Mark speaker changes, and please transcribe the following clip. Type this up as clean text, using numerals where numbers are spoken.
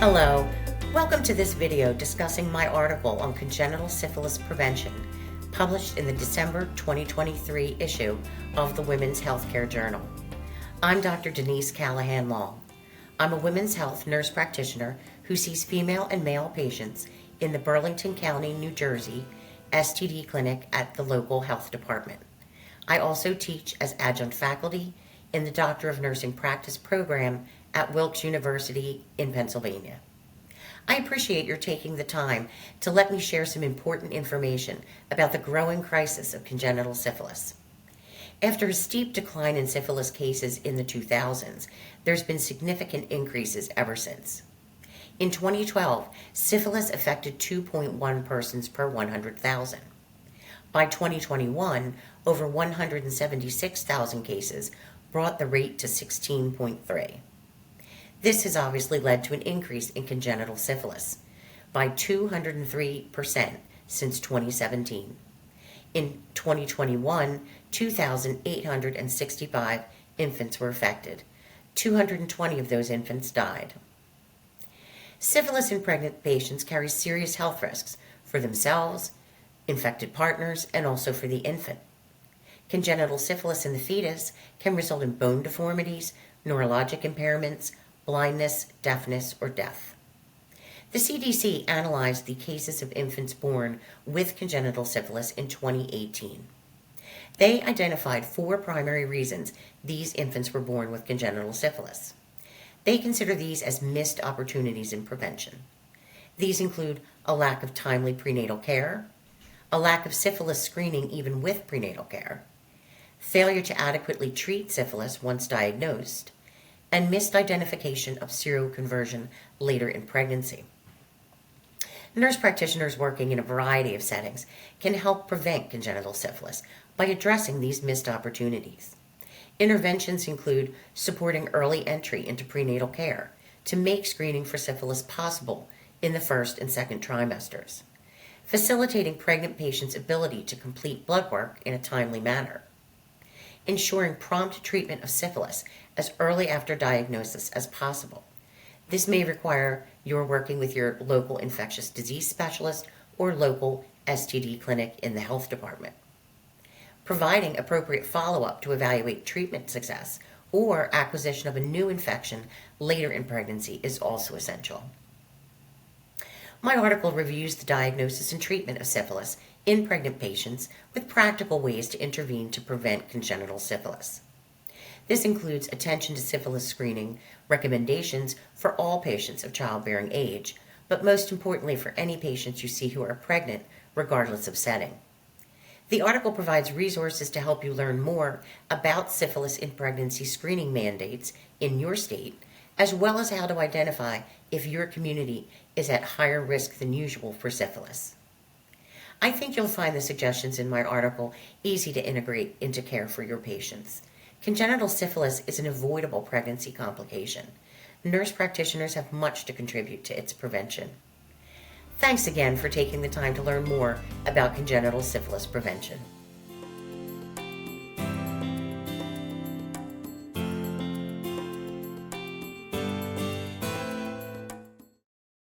Speaker 1: Hello, welcome to this video discussing my article on congenital syphilis prevention, published in the December 2023 issue of the Women's Healthcare Journal. I'm Dr. Denise Callahan-Long. I'm a women's health nurse practitioner who sees female and male patients in the Burlington County, New Jersey STD clinic at the local health department. I also teach as adjunct faculty in the Doctor of Nursing Practice program at Wilkes University in Pennsylvania. I appreciate your taking the time to let me share some important information about the growing crisis of congenital syphilis. After a steep decline in syphilis cases in the 2000s, there's been significant increases ever since. In 2012, syphilis affected 2.1 persons per 100,000. By 2021, over 176,000 cases brought the rate to 16.3. This has obviously led to an increase in congenital syphilis by 203% since 2017. In 2021, 2,865 infants were affected. 220 of those infants died. Syphilis in pregnant patients carries serious health risks for themselves, infected partners, and also for the infant. Congenital syphilis in the fetus can result in bone deformities, neurologic impairments, blindness, deafness, or death. The CDC analyzed the cases of infants born with congenital syphilis in 2018. They identified 4 primary reasons these infants were born with congenital syphilis. They consider these as missed opportunities in prevention. These include a lack of timely prenatal care, a lack of syphilis screening even with prenatal care, failure to adequately treat syphilis once diagnosed, and missed identification of seroconversion later in pregnancy. Nurse practitioners working in a variety of settings can help prevent congenital syphilis by addressing these missed opportunities. Interventions include supporting early entry into prenatal care to make screening for syphilis possible in the first and second trimesters, facilitating pregnant patients' ability to complete blood work in a timely manner, ensuring prompt treatment of syphilis as early after diagnosis as possible. This may require your working with your local infectious disease specialist or local STD clinic in the health department. Providing appropriate follow-up to evaluate treatment success or acquisition of a new infection later in pregnancy is also essential. My article reviews the diagnosis and treatment of syphilis in pregnant patients with practical ways to intervene to prevent congenital syphilis. This includes attention to syphilis screening, recommendations for all patients of childbearing age, but most importantly for any patients you see who are pregnant, regardless of setting. The article provides resources to help you learn more about syphilis in pregnancy screening mandates in your state, as well as how to identify if your community is at higher risk than usual for syphilis. I think you'll find the suggestions in my article easy to integrate into care for your patients. Congenital syphilis is an avoidable pregnancy complication. Nurse practitioners have much to contribute to its prevention. Thanks again for taking the time to learn more about congenital syphilis prevention.